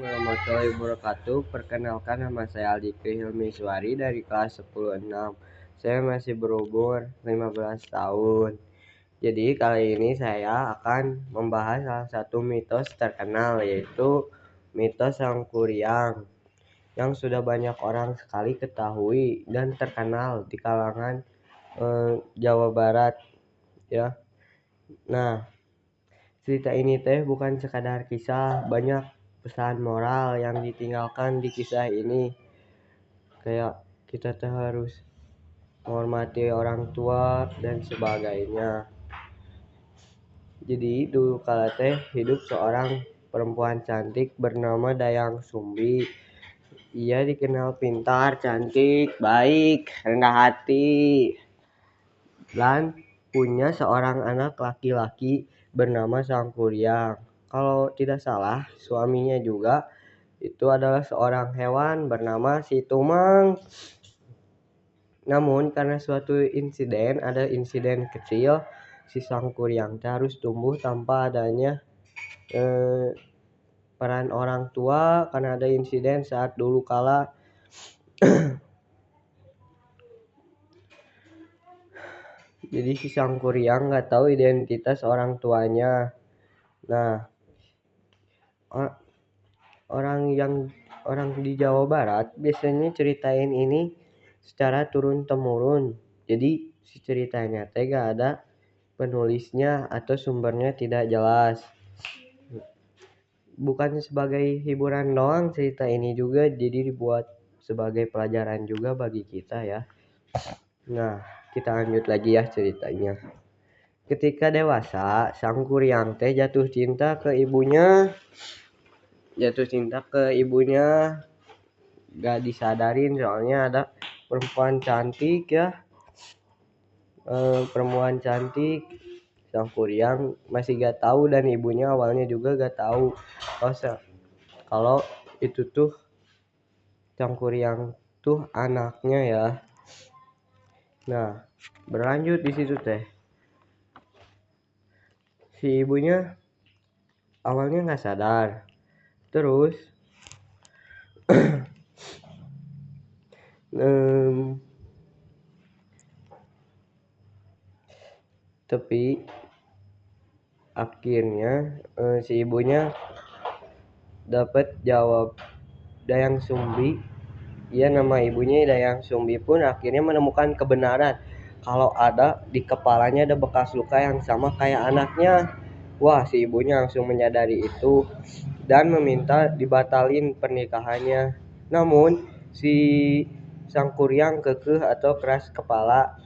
warahmatullahi wabarakatuh. Perkenalkan, nama saya Aldikri Hilmi Suari dari kelas 10-6. Saya masih berumur 15 tahun. Jadi kali ini saya akan membahas salah satu mitos terkenal, yaitu mitos Sangkuriang, yang sudah banyak orang sekali ketahui dan terkenal di kalangan Jawa Barat ya. Nah, cerita ini bukan sekadar kisah, banyak pesan moral yang ditinggalkan di kisah ini. Kayak kita harus menghormati orang tua dan sebagainya. Jadi dulu kala hidup seorang perempuan cantik bernama Dayang Sumbi. Ia dikenal pintar, cantik, baik, rendah hati, dan punya seorang anak laki-laki bernama Sangkuriang. Kalau tidak salah, suaminya juga itu adalah seorang hewan bernama si Tumang. Namun karena suatu insiden kecil, si Sangkuriang harus tumbuh tanpa adanya peran orang tua karena ada insiden saat dulu kala jadi si Sangkuriang nggak tahu identitas orang tuanya. Nah, orang di Jawa Barat biasanya ceritain ini secara turun temurun. Jadi si ceritanya gak ada penulisnya atau sumbernya tidak jelas. Bukan sebagai hiburan doang, cerita ini juga jadi dibuat sebagai pelajaran juga bagi kita ya. Nah, kita lanjut lagi ya ceritanya. Ketika dewasa, Sangkuriang jatuh cinta ke ibunya. Gak disadarin soalnya ada perempuan cantik ya. Perempuan cantik. Sangkuriang masih gak tahu dan ibunya awalnya juga gak tahu kalau itu Sangkuriang anaknya ya. Nah, berlanjut di situ si ibunya awalnya nggak sadar, terus tapi akhirnya si ibunya dapat jawab. Dayang Sumbi, nama ibunya Dayang Sumbi pun akhirnya menemukan kebenaran kalau ada di kepalanya ada bekas luka yang sama kayak anaknya. Wah, si ibunya langsung menyadari itu dan meminta dibatalin pernikahannya. Namun si Sangkuriang kekeh atau keras kepala,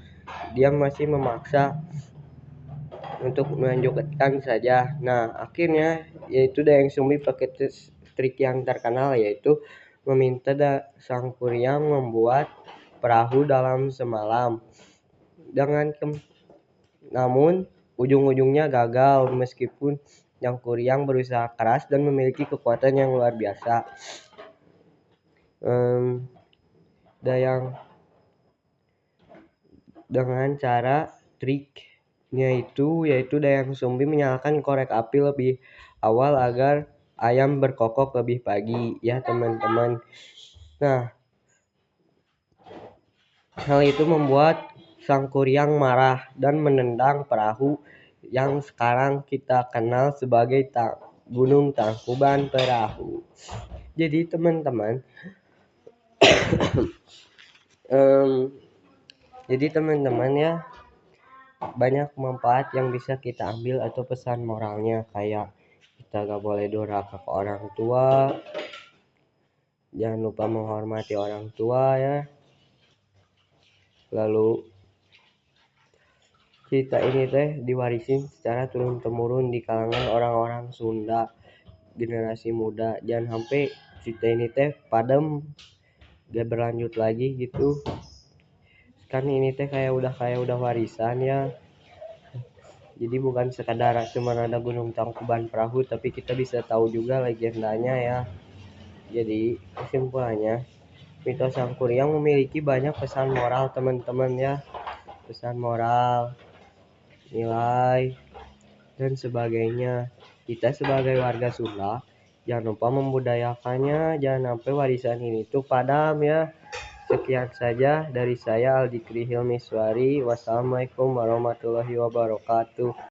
dia masih memaksa untuk melanjutkan saja. Nah, akhirnya yaitu Dayang Sumbi pakai trik yang terkenal, yaitu meminta Sangkuriang membuat perahu dalam semalam. Namun ujung-ujungnya gagal meskipun Sangkuriang berusaha keras dan memiliki kekuatan yang luar biasa. Dengan cara triknya yaitu Dayang Sumbi menyalakan korek api lebih awal agar ayam berkokok lebih pagi ya teman-teman. Nah, hal itu membuat Sangkuriang marah dan menendang perahu yang sekarang kita kenal sebagai Gunung Tangkuban Perahu. Jadi teman-teman ya, banyak manfaat yang bisa kita ambil atau pesan moralnya, kayak kita gak boleh durhaka ke orang tua, jangan lupa menghormati orang tua ya. Lalu cerita ini diwarisin secara turun temurun di kalangan orang-orang Sunda generasi muda. Jangan sampai cerita ini padam, gak berlanjut lagi gitu. Kan ini kayak udah warisan ya. Jadi bukan sekadar cuma ada Gunung Tangkuban Perahu, tapi kita bisa tahu juga legendanya ya. Jadi kesimpulannya, mitos Sangkuriang memiliki banyak pesan moral teman-teman ya. Pesan moral, nilai, dan sebagainya. Kita sebagai warga Sunda jangan lupa membudayakannya, jangan sampai warisan ini tuh padam ya. Sekian saja dari saya Aldi Krihil Miswari. Wassalamualaikum warahmatullahi wabarakatuh.